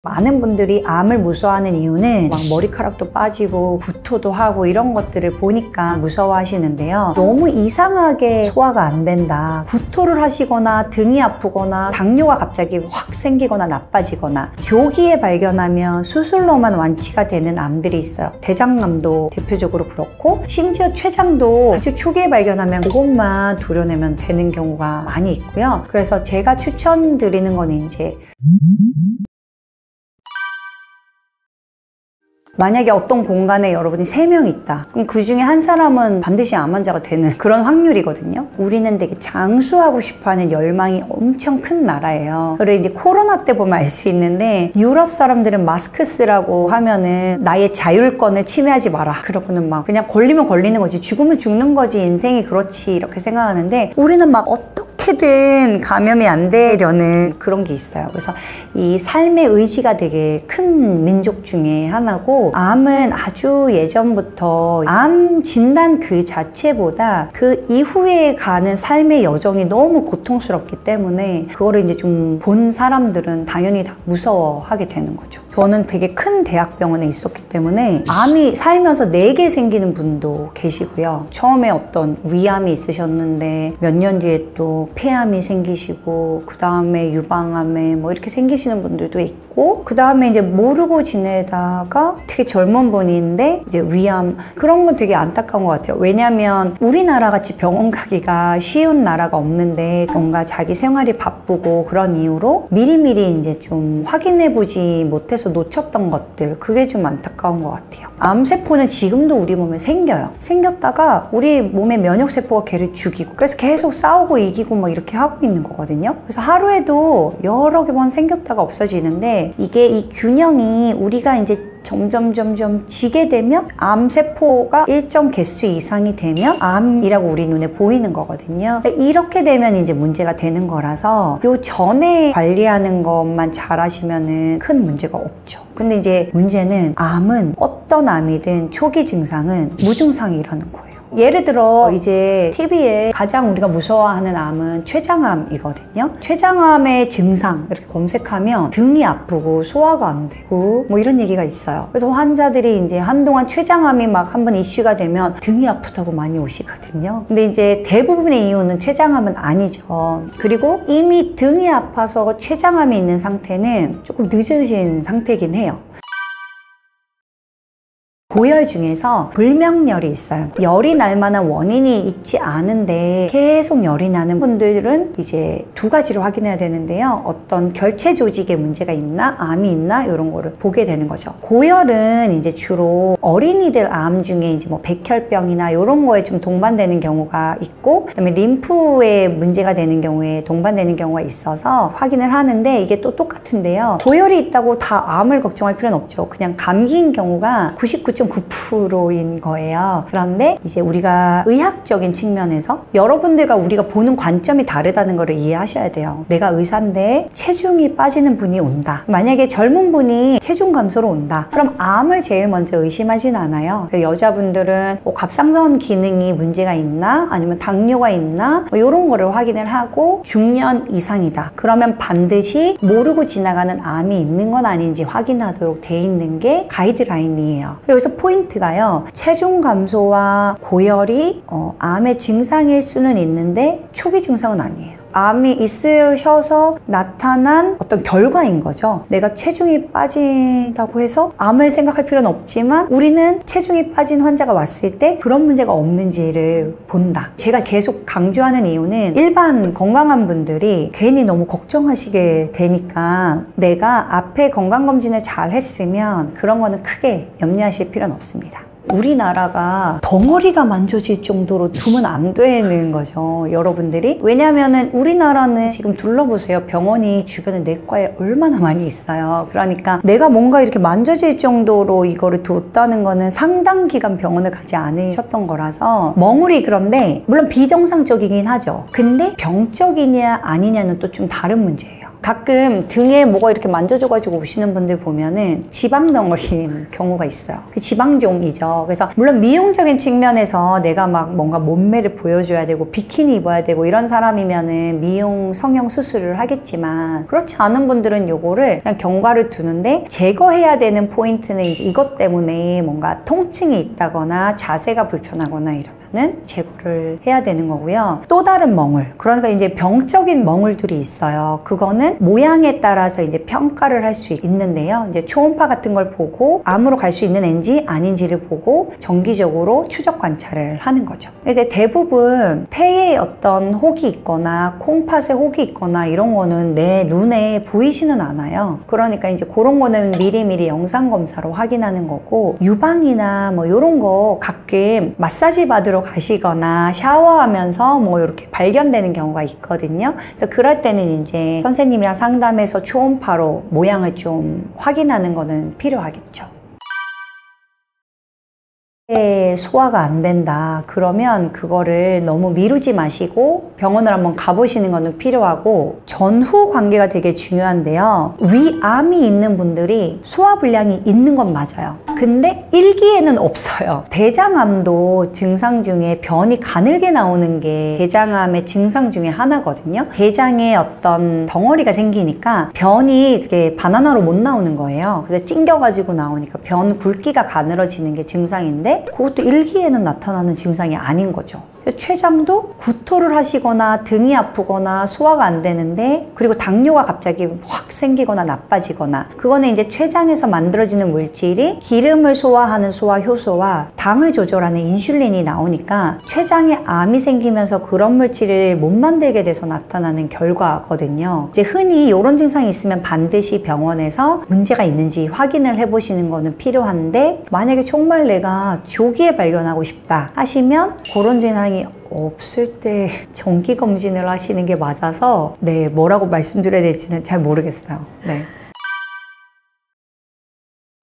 많은 분들이 암을 무서워하는 이유는 막 머리카락도 빠지고 구토도 하고 이런 것들을 보니까 무서워하시는데요. 너무 이상하게 소화가 안 된다, 구토를 하시거나 등이 아프거나 당뇨가 갑자기 확 생기거나 나빠지거나 조기에 발견하면 수술로만 완치가 되는 암들이 있어요. 대장암도 대표적으로 그렇고, 심지어 췌장도 아주 초기에 발견하면 그것만 도려내면 되는 경우가 많이 있고요. 그래서 제가 추천드리는 거는 이제 만약에 어떤 공간에 여러분이 3명 있다, 그럼 그 중에 한 사람은 반드시 암 환자가 되는 그런 확률이거든요. 우리는 되게 장수하고 싶어하는 열망이 엄청 큰 나라예요. 그래 이제 코로나 때 보면 알 수 있는데, 유럽 사람들은 마스크 쓰라고 하면은 나의 자율권을 침해하지 마라, 그러고는 막 그냥 걸리면 걸리는 거지, 죽으면 죽는 거지, 인생이 그렇지, 이렇게 생각하는데, 우리는 막 어떻게든 감염이 안 되려는 그런 게 있어요. 그래서 이 삶의 의지가 되게 큰 민족 중에 하나고, 암은 아주 예전부터 암 진단 그 자체보다 그 이후에 가는 삶의 여정이 너무 고통스럽기 때문에 그거를 이제 좀 본 사람들은 당연히 다 무서워하게 되는 거죠. 저는 되게 큰 대학병원에 있었기 때문에 암이 살면서 4개 생기는 분도 계시고요. 처음에 어떤 위암이 있으셨는데 몇 년 뒤에 또 폐암이 생기시고, 그 다음에 유방암에 뭐 이렇게 생기시는 분들도 있고, 그 다음에 이제 모르고 지내다가 되게 젊은 분인데 이제 위암, 그런 건 되게 안타까운 것 같아요. 왜냐면 우리나라 같이 병원 가기가 쉬운 나라가 없는데, 뭔가 자기 생활이 바쁘고 그런 이유로 미리미리 이제 좀 확인해보지 못해서 놓쳤던 것들, 그게 좀 안타까운 것 같아요. 암세포는 지금도 우리 몸에 생겨요. 생겼다가 우리 몸의 면역세포가 걔를 죽이고, 그래서 계속 싸우고 이기고 막 이렇게 하고 있는 거거든요. 그래서 하루에도 여러 번 생겼다가 없어지는데, 이게 이 균형이 우리가 이제 점점 지게 되면 암세포가 일정 개수 이상이 되면 암이라고 우리 눈에 보이는 거거든요. 이렇게 되면 이제 문제가 되는 거라서 요 전에 관리하는 것만 잘 하시면은 큰 문제가 없죠. 근데 이제 문제는 암은 어떤 암이든 초기 증상은 무증상이라는 거예요. 예를 들어 이제 TV에 가장 우리가 무서워하는 암은 췌장암이거든요. 췌장암의 증상 이렇게 검색하면 등이 아프고 소화가 안 되고 뭐 이런 얘기가 있어요. 그래서 환자들이 이제 한동안 췌장암이 막 한번 이슈가 되면 등이 아프다고 많이 오시거든요. 근데 이제 대부분의 이유는 췌장암은 아니죠. 그리고 이미 등이 아파서 췌장암이 있는 상태는 조금 늦으신 상태긴 해요. 고열 중에서 불명열이 있어요. 열이 날 만한 원인이 있지 않은데 계속 열이 나는 분들은 이제 2가지를 확인해야 되는데요. 어떤 결체 조직에 문제가 있나, 암이 있나, 이런 거를 보게 되는 거죠. 고열은 이제 주로 어린이들 암 중에 이제 뭐 백혈병이나 이런 거에 좀 동반되는 경우가 있고, 그다음에 림프에 문제가 되는 경우에 동반되는 경우가 있어서 확인을 하는데, 이게 또 똑같은데요. 고열이 있다고 다 암을 걱정할 필요는 없죠. 그냥 감기인 경우가 99.9%인 거예요. 그런데 이제 우리가 의학적인 측면에서 여러분들과 우리가 보는 관점이 다르다는 걸 이해하셔야 돼요. 내가 의사인데 체중이 빠지는 분이 온다. 만약에 젊은 분이 체중 감소로 온다. 그럼 암을 제일 먼저 의심하진 않아요. 여자분들은 뭐 갑상선 기능이 문제가 있나, 아니면 당뇨가 있나, 뭐 이런 거를 확인을 하고, 중년 이상이다. 그러면 반드시 모르고 지나가는 암이 있는 건 아닌지 확인하도록 돼 있는 게 가이드라인이에요. 여기서 포인트가요, 체중 감소와 고열이 암의 증상일 수는 있는데 초기 증상은 아니에요. 암이 있으셔서 나타난 어떤 결과인 거죠. 내가 체중이 빠진다고 해서 암을 생각할 필요는 없지만, 우리는 체중이 빠진 환자가 왔을 때 그런 문제가 없는지를 본다. 제가 계속 강조하는 이유는 일반 건강한 분들이 괜히 너무 걱정하시게 되니까, 내가 앞에 건강검진을 잘 했으면 그런 거는 크게 염려하실 필요는 없습니다. 우리나라가 덩어리가 만져질 정도로 두면 안 되는 거죠, 여러분들이. 왜냐면은 우리나라는 지금 둘러보세요. 병원이 주변에 내과에 얼마나 많이 있어요. 그러니까 내가 뭔가 이렇게 만져질 정도로 이거를 뒀다는 거는 상당 기간 병원을 가지 않으셨던 거라서 멍울이, 그런데 물론 비정상적이긴 하죠. 근데 병적이냐 아니냐는 또 좀 다른 문제예요. 가끔 등에 뭐가 이렇게 만져줘가지고 오시는 분들 보면은 지방 덩어리인 경우가 있어요. 그 지방종이죠. 그래서 물론 미용적인 측면에서 내가 막 뭔가 몸매를 보여줘야 되고 비키니 입어야 되고 이런 사람이면은 미용 성형 수술을 하겠지만, 그렇지 않은 분들은 요거를 그냥 경과를 두는데, 제거해야 되는 포인트는 이제 이것 때문에 뭔가 통증이 있다거나 자세가 불편하거나 이러면은 제거를 해야 되는 거고요. 또 다른 멍울, 그러니까 이제 병적인 멍울들이 있어요. 그거는 모양에 따라서 이제 평가를 할 수 있는데요. 이제 초음파 같은 걸 보고 암으로 갈 수 있는 애인지 아닌지를 보고 정기적으로 추적 관찰을 하는 거죠. 이제 대부분 폐에 어떤 혹이 있거나 콩팥에 혹이 있거나 이런 거는 내 눈에 보이지는 않아요. 그러니까 이제 그런 거는 미리미리 영상 검사로 확인하는 거고, 유방이나 뭐 이런 거 가끔 마사지 받으러 가시거나 샤워하면서 뭐 이렇게 발견되는 경우가 있거든요. 그래서 그럴 때는 이제 선생님이랑 상담해서 초음파로 모양을 좀 확인하는 거는 필요하겠죠. 소화가 안 된다 그러면 그거를 너무 미루지 마시고 병원을 한번 가보시는 거는 필요하고, 전후 관계가 되게 중요한데요. 위암이 있는 분들이 소화불량이 있는 건 맞아요. 근데 일기에는 없어요. 대장암도 증상 중에 변이 가늘게 나오는 게 대장암의 증상 중에 하나거든요. 대장에 어떤 덩어리가 생기니까 변이 그게 바나나로 못 나오는 거예요. 그래서 찡겨가지고 나오니까 변 굵기가 가늘어지는 게 증상인데, 그것도 일기에는 나타나는 증상이 아닌 거죠. 췌장도 구토를 하시거나 등이 아프거나 소화가 안 되는데, 그리고 당뇨가 갑자기 확 생기거나 나빠지거나, 그거는 이제 췌장에서 만들어지는 물질이 기름을 소화하는 소화효소와 당을 조절하는 인슐린이 나오니까 췌장에 암이 생기면서 그런 물질을 못 만들게 돼서 나타나는 결과거든요. 이제 흔히 이런 증상이 있으면 반드시 병원에서 문제가 있는지 확인을 해보시는 거는 필요한데, 만약에 정말 내가 조기에 발견하고 싶다 하시면 그런 증상이 없을 때 정기검진을 하시는 게 맞아서, 네, 뭐라고 말씀드려야 될지는 잘 모르겠어요. 네.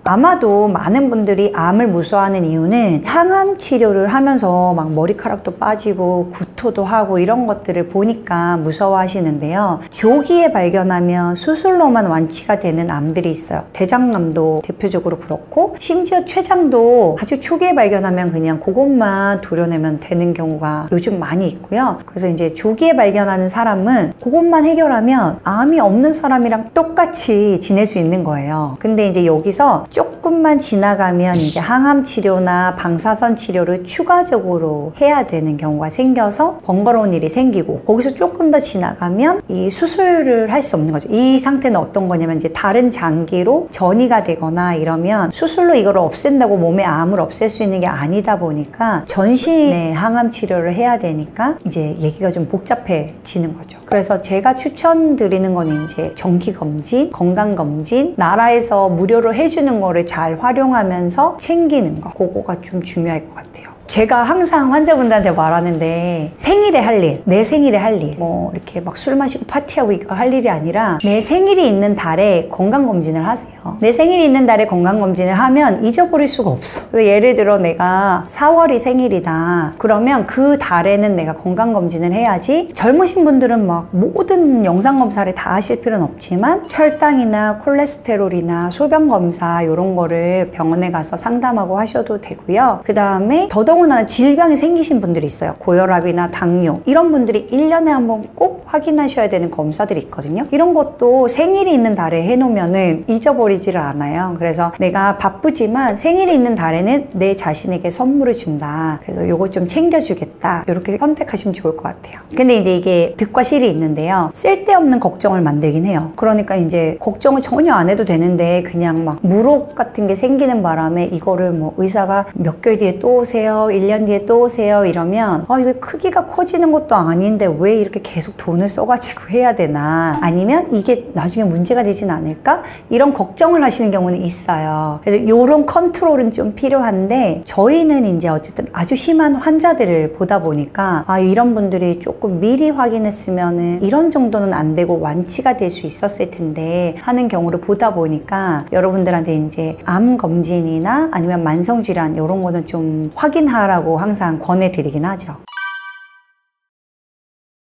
아마도 많은 분들이 암을 무서워하는 이유는 항암 치료를 하면서 막 머리카락도 빠지고 구토도 하고 이런 것들을 보니까 무서워하시는데요. 조기에 발견하면 수술로만 완치가 되는 암들이 있어요. 대장암도 대표적으로 그렇고, 심지어 췌장도 아주 초기에 발견하면 그냥 그것만 도려내면 되는 경우가 요즘 많이 있고요. 그래서 이제 조기에 발견하는 사람은 그것만 해결하면 암이 없는 사람이랑 똑같이 지낼 수 있는 거예요. 근데 이제 여기서 조금만 지나가면 이제 항암 치료나 방사선 치료를 추가적으로 해야 되는 경우가 생겨서 번거로운 일이 생기고, 거기서 조금 더 지나가면 이 수술을 할 수 없는 거죠. 이 상태는 어떤 거냐면 이제 다른 장기로 전이가 되거나 이러면 수술로 이걸 없앤다고 몸에 암을 없앨 수 있는 게 아니다 보니까 전신의 항암 치료를 해야 되니까 이제 얘기가 좀 복잡해지는 거죠. 그래서 제가 추천드리는 건 이제 정기검진, 건강검진, 나라에서 무료로 해주는 거를 잘 활용하면서 챙기는 거, 그거가 좀 중요할 것 같아요. 제가 항상 환자분들한테 말하는데, 생일에 할 일, 내 생일에 할 일, 뭐 이렇게 막 술 마시고 파티하고 이거 할 일이 아니라 내 생일이 있는 달에 건강검진을 하세요. 내 생일이 있는 달에 건강검진을 하면 잊어버릴 수가 없어. 예를 들어 내가 4월이 생일이다 그러면 그 달에는 내가 건강검진을 해야지. 젊으신 분들은 막 모든 영상검사를 다 하실 필요는 없지만 혈당이나 콜레스테롤이나 소변검사 이런 거를 병원에 가서 상담하고 하셔도 되고요. 그 다음에 더더군다나 질병이 생기신 분들이 있어요. 고혈압이나 당뇨, 이런 분들이 1년에 한번 꼭 확인하셔야 되는 검사들이 있거든요. 이런 것도 생일이 있는 달에 해놓으면은 잊어버리지를 않아요. 그래서 내가 바쁘지만 생일이 있는 달에는 내 자신에게 선물을 준다, 그래서 요거 좀 챙겨주겠다, 이렇게 선택하시면 좋을 것 같아요. 근데 이제 이게 득과 실이 있는데요. 쓸데없는 걱정을 만들긴 해요. 그러니까 이제 걱정을 전혀 안 해도 되는데 그냥 막 물혹 같은 게 생기는 바람에 이거를 뭐 의사가 몇 개월 뒤에 또 오세요, 1년 뒤에 또 오세요 이러면 이거 크기가 커지는 것도 아닌데 왜 이렇게 계속 돈을 써가지고 해야 되나, 아니면 이게 나중에 문제가 되진 않을까, 이런 걱정을 하시는 경우는 있어요. 그래서 이런 컨트롤은 좀 필요한데, 저희는 이제 어쨌든 아주 심한 환자들을 보다 보니까 이런 분들이 조금 미리 확인했으면은 이런 정도는 안 되고 완치가 될 수 있었을 텐데 하는 경우를 보다 보니까, 여러분들한테 이제 암 검진이나 아니면 만성질환 이런 거는 좀 확인하라고 항상 권해드리긴 하죠.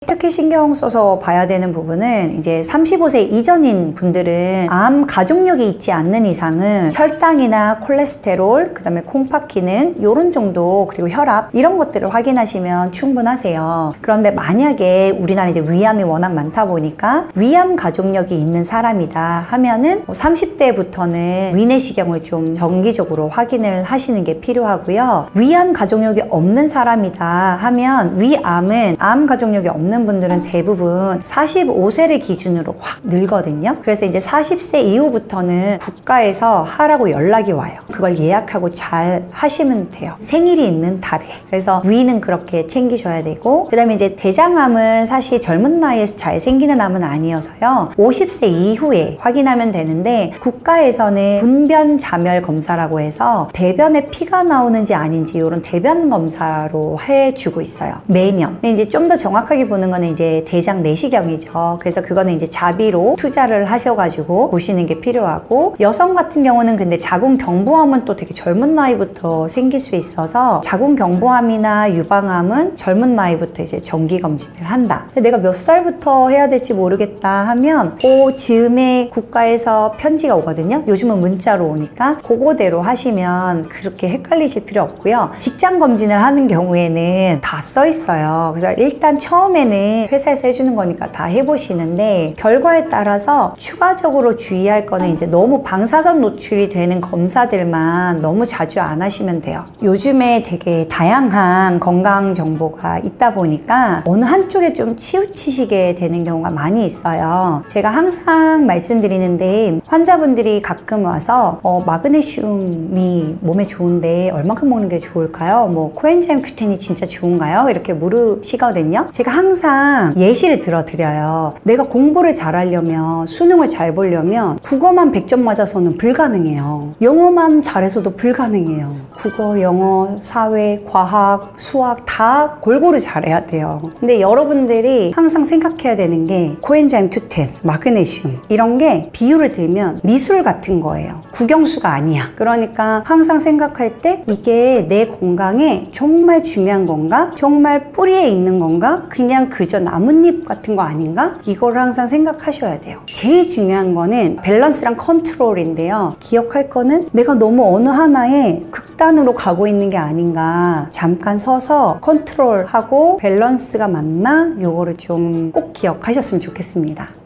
특히 신경 써서 봐야 되는 부분은 이제 35세 이전인 분들은 암 가족력이 있지 않는 이상은 혈당이나 콜레스테롤, 그 다음에 콩팥 기능 요런 정도, 그리고 혈압 이런 것들을 확인하시면 충분하세요. 그런데 만약에 우리나라 이제 위암이 워낙 많다 보니까 위암 가족력이 있는 사람이다 하면은 30대부터는 위내시경을 좀 정기적으로 확인을 하시는 게 필요하고요. 위암 가족력이 없는 사람이다 하면, 위암은 암 가족력이 없는 분들은 대부분 45세를 기준으로 확 늘거든요. 그래서 이제 40세 이후부터는 국가에서 하라고 연락이 와요. 그걸 예약하고 잘 하시면 돼요. 생일이 있는 달에. 그래서 위는 그렇게 챙기셔야 되고, 그 다음에 이제 대장암은 사실 젊은 나이에 잘 생기는 암은 아니어서요. 50세 이후에 확인하면 되는데, 국가에서는 분변 자멸 검사라고 해서 대변에 피가 나오는지 아닌지 이런 대변 검사로 해주고 있어요. 매년. 근데 이제 좀 더 정확하게 보는 거는 이제 대장 내시경이죠. 그래서 그거는 이제 자비로 투자를 하셔가지고 보시는 게 필요하고, 여성 같은 경우는 근데 자궁경부암은 또 되게 젊은 나이부터 생길 수 있어서 자궁경부암이나 유방암은 젊은 나이부터 이제 정기검진을 한다. 근데 내가 몇 살부터 해야 될지 모르겠다 하면 그 즈음에 국가에서 편지가 오거든요. 요즘은 문자로 오니까 그거대로 하시면 그렇게 헷갈리실 필요 없고요. 직장 검진을 하는 경우에는 다 써 있어요. 그래서 일단 처음에는 회사에서 해주는 거니까 다 해보시는데, 결과에 따라서 추가적으로 주의할 거는 이제 너무 방사선 노출이 되는 검사들만 너무 자주 안 하시면 돼요. 요즘에 되게 다양한 건강 정보가 있다 보니까 어느 한쪽에 좀 치우치시게 되는 경우가 많이 있어요. 제가 항상 말씀드리는데, 환자분들이 가끔 와서 마그네슘이 몸에 좋은데 얼만큼 먹는 게 좋을까요? 뭐 코엔자임 Q10이 진짜 좋은가요? 이렇게 물으시거든요. 제가 항상 예시를 들어드려요. 내가 공부를 잘하려면, 수능을 잘 보려면 국어만 100점 맞아서는 불가능해요. 영어만 잘해서도 불가능해요. 국어, 영어, 사회, 과학, 수학 다 골고루 잘해야 돼요. 근데 여러분들이 항상 생각해야 되는 게 코엔자임 Q10, 마그네슘 이런 게 비유를 들면 미술 같은 거예요. 국영수가 아니야. 그러니까 항상 생각할 때 이게 내 건강에 정말 중요한 건가? 정말 뿌리에 있는 건가? 그냥 그저 나뭇잎 같은 거 아닌가? 이걸 항상 생각하셔야 돼요. 제일 중요한 거는 밸런스랑 컨트롤인데요. 기억할 거는 내가 너무 어느 하나에 극단으로 가고 있는 게 아닌가. 잠깐 서서 컨트롤하고 밸런스가 맞나? 요거를 좀 꼭 기억하셨으면 좋겠습니다.